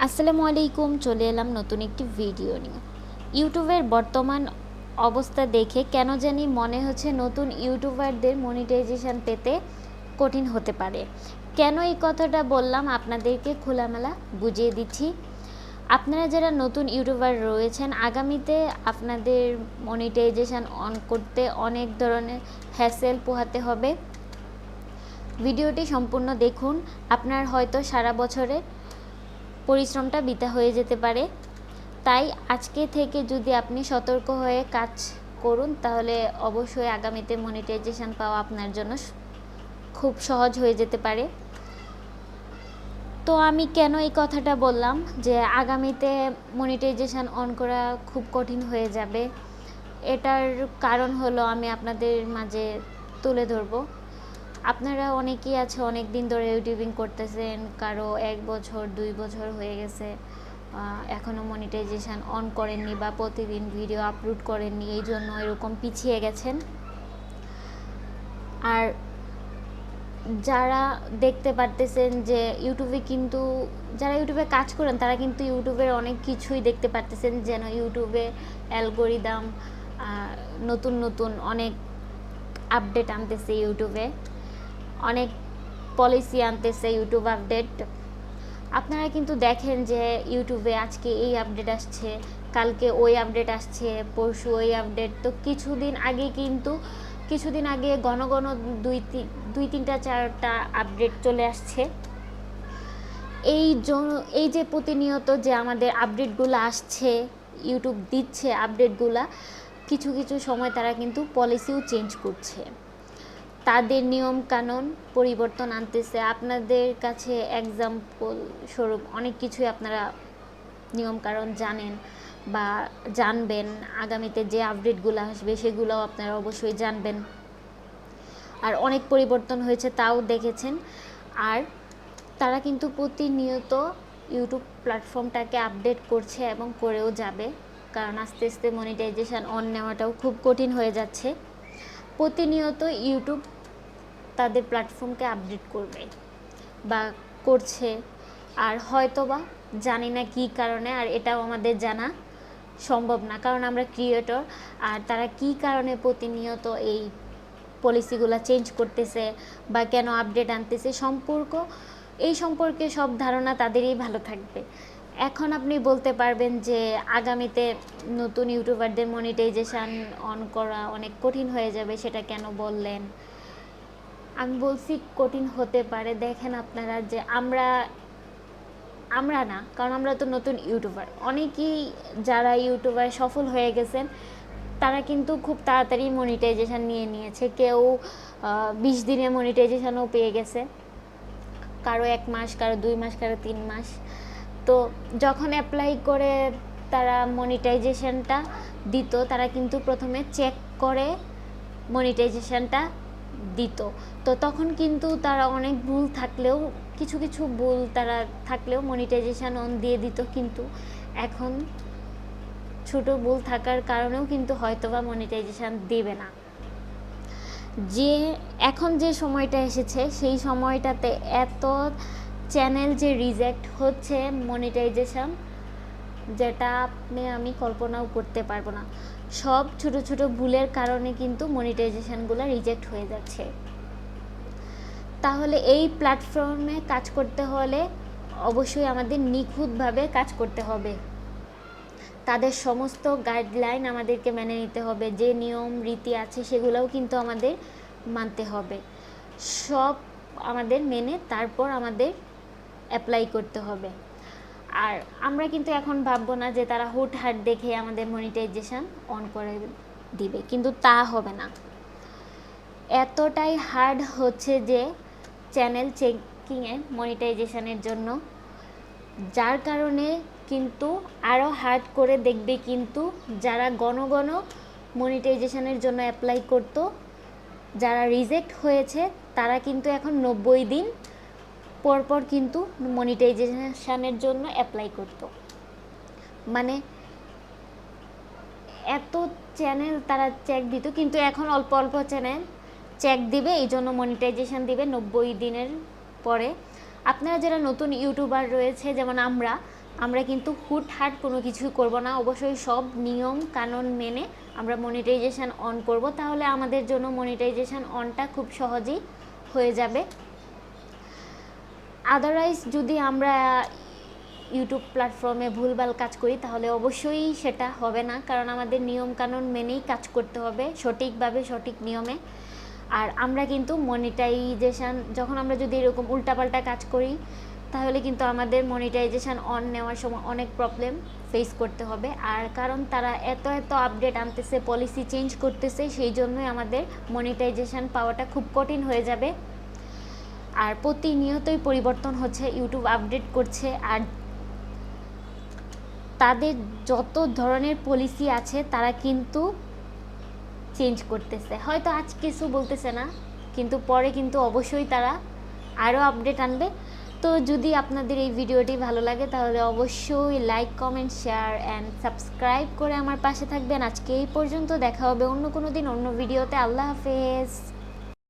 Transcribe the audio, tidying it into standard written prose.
আসসালামু আলাইকুম, চলে এলাম নতুন একটি ভিডিও নিয়ে। ইউটিউবের বর্তমান অবস্থা দেখে কেন জানি মনে হচ্ছে নতুন ইউটিউবারদের মনিটাইজেশন পেতে কঠিন হতে পারে। কেন এই কথাটা বললাম আপনাদেরকে খোলামেলা বুঝিয়ে দিচ্ছি। আপনারা যারা নতুন ইউটিউবার রয়েছেন, আগামীতে আপনাদের মনিটাইজেশন অন করতে অনেক ধরনের হ্যাসেল পোহাতে হবে। ভিডিওটি সম্পূর্ণ দেখুন, আপনার হয়তো সারা বছরে পরিশ্রমটা বৃথা হয়ে যেতে পারে। তাই আজকে থেকে যদি আপনি সতর্ক হয়ে কাজ করুন, তাহলে অবশ্যই আগামীতে মনিটাইজেশন পাওয়া আপনার জন্য খুব সহজ হয়ে যেতে পারে। তো আমি কেন এই কথাটা বললাম যে আগামীতে মনিটাইজেশন অন করা খুব কঠিন হয়ে যাবে, এটার কারণ হলো আমি আপনাদের মাঝে তুলে ধরবো। আপনারা অনেকেই আছে অনেক দিন ধরে ইউটিউবিং করতেছেন, কারো 1 বছর 2 বছর হয়ে গেছে, এখনও মনিটাইজেশন অন করেননি বা প্রতিদিন ভিডিও আপলোড করেননি, এই জন্য এরকম পিছিয়ে গেছেন। আর যারা দেখতে পারতেছেন যে ইউটিউবে কিন্তু যারা ইউটিউবে কাজ করেন তারা কিন্তু ইউটিউবের অনেক কিছুই দেখতে পারতেছেন, যেন ইউটিউবে অ্যালগোরিদম নতুন নতুন অনেক আপডেট আনতেছে, ইউটিউবে অনেক পলিসি আনতেছে ইউটিউব আপডেট। আপনারা কিন্তু দেখেন যে ইউটিউবে আজকে এই আপডেট আসছে, কালকে ওই আপডেট আসছে, পরশু ওই আপডেট। তো কিছুদিন আগে ঘন ঘন 2-3-4টা আপডেট চলে আসছে। এই যে প্রতিনিয়ত যে আমাদের আপডেটগুলো আসছে, ইউটিউব দিচ্ছে আপডেটগুলো, কিছু কিছু সময় তারা কিন্তু পলিসিও চেঞ্জ করছে, তাদের নিয়ম কানুন পরিবর্তন আনতেছে। আপনাদের কাছে এক্সাম্পল স্বরূপ অনেক কিছুই আপনারা নিয়ম কানুন জানেন বা জানবেন, আগামীতে যে আপডেটগুলো আসবে সেগুলোও আপনারা অবশ্যই জানবেন। আর অনেক পরিবর্তন হয়েছে তাও দেখেছেন। আর তারা কিন্তু প্রতিনিয়ত ইউটিউব প্ল্যাটফর্মটাকে আপডেট করছে এবং করেও যাবে, কারণ আস্তে আস্তে মনিটাইজেশন অন নেওয়াটাও খুব কঠিন হয়ে যাচ্ছে। প্রতিনিয়ত ইউটিউব তাদের প্ল্যাটফর্মকে আপডেট করবে বা করছে, আর হয়তোবা জানি না কী কারণে, আর এটাও আমাদের জানা সম্ভব না, কারণ আমরা ক্রিয়েটর। আর তারা কী কারণে প্রতিনিয়ত এই পলিসিগুলো চেঞ্জ করতেছে বা কেন আপডেট আনতেছে, এই সম্পর্কে সব ধারণা তাদেরই ভালো থাকবে। এখন আপনি বলতে পারবেন যে আগামীতে নতুন ইউটিউবারদের মনিটাইজেশন অন করা অনেক কঠিন হয়ে যাবে, সেটা কেন বললেন? আমি বলছি কঠিন হতে পারে। দেখেন আপনারা যে আমরা না, কারণ আমরা তো নতুন ইউটিউবার। অনেকেই যারা ইউটিউবার সফল হয়ে গেছেন তারা কিন্তু খুব তাড়াতাড়ি মনিটাইজেশন নিয়ে নিয়েছে। কেউ 20 দিনে মনিটাইজেশনও পেয়ে গেছে, কারো 1 মাস, কারো 2 মাস, কারো 3 মাস। তো যখন অ্যাপ্লাই করে তারা মনিটাইজেশনটা দিত, তারা কিন্তু প্রথমে চেক করে মনিটাইজেশনটা দিত। তো তখন কিন্তু তারা অনেক ভুল থাকলেও, কিছু কিছু ভুল তারা থাকলেও মনিটাইজেশন অন দিয়ে দিত। কিন্তু এখন ছোট ভুল থাকার কারণেও কিন্তু হয়তোবা মনিটাইজেশন দেবে না। এখন যে সময়টা এসেছে সেই সময়টাতে এত চ্যানেল যে রিজেক্ট হচ্ছে মনিটাইজেশন, যেটা আমি কল্পনাও করতে পারবো না। সব ছোট ছোট ভুলের কারণে কিন্তু মনিটাইজেশনগুলো রিজেক্ট হয়ে যাচ্ছে। তাহলে এই প্ল্যাটফর্মে কাজ করতে হলে অবশ্যই আমাদের নিখুঁতভাবে কাজ করতে হবে, তাদের সমস্ত গাইডলাইন আমাদেরকে মেনে নিতে হবে, যে নিয়ম রীতি আছে সেগুলোও কিন্তু আমাদের মানতে হবে। সব আমাদের মেনে তারপর আমাদের অ্যাপ্লাই করতে হবে। আর আমরা কিন্তু এখন ভাববো না যে তারা হুটহাট দেখে আমাদের মনিটাইজেশন অন করে দিবে, কিন্তু তা হবে না। এতটাই হার্ড হচ্ছে যে চ্যানেল চেকিংয়ে মনিটাইজেশনের জন্য, যার কারণে কিন্তু আরও হার্ড করে দেখবে। কিন্তু যারা ঘন ঘন মনিটাইজেশনের জন্য অ্যাপ্লাই করতো, যারা রিজেক্ট হয়েছে, তারা কিন্তু এখন 90 দিন পরপর কিন্তু মনিটাইজেশনের জন্য অ্যাপ্লাই করতো। মানে এত চ্যানেল তারা চেক দিত, কিন্তু এখন অল্প অল্প চ্যানেল চেক দিবে, এই জন্য মনিটাইজেশন দিবে 90 দিনের পরে। আপনারা যারা নতুন ইউটিউবার রয়েছে, যেমন আমরা, আমরা কিন্তু হুটহাট কোনো কিছু করব না, অবশ্যই সব নিয়ম কানুন মেনে আমরা মনিটাইজেশন অন করব, তাহলে আমাদের জন্য মনিটাইজেশন অনটা খুব সহজেই হয়ে যাবে। আদারওয়াইজ যদি আমরা ইউটিউব প্ল্যাটফর্মে ভুলভাল কাজ করি তাহলে অবশ্যই সেটা হবে না, কারণ আমাদের নিয়ম কানুন মেনেই কাজ করতে হবে সঠিকভাবে, সঠিক নিয়মে। আর আমরা কিন্তু মনিটাইজেশন যখন আমরা যদি এরকম উল্টাপাল্টা কাজ করি তাহলে কিন্তু আমাদের মনিটাইজেশন অন নেওয়ার সময় অনেক প্রবলেম ফেস করতে হবে। আর কারণ তারা এত এত আপডেট আনতেছে, পলিসি চেঞ্জ করতেছে, সেই জন্যই আমাদের মনিটাইজেশন পাওয়াটা খুব কঠিন হয়ে যাবে। আর প্রতিনিয়তই পরিবর্তন হচ্ছে, ইউটিউব আপডেট করছে, আর তাদের যত ধরনের পলিসি আছে তারা কিন্তু চেঞ্জ করতেছে। হয়তো আজ কিছু বলতেছে না, কিন্তু পরে কিন্তু অবশ্যই তারা আরও আপডেট আনবে। তো যদি আপনাদের এই ভিডিওটি ভালো লাগে তাহলে অবশ্যই like, comment, share and subscribe করে আমার পাশে থাকবেন। আজকে এই পর্যন্ত, দেখা হবে অন্য কোনো দিন অন্য ভিডিওতে। আল্লাহ হাফেজ।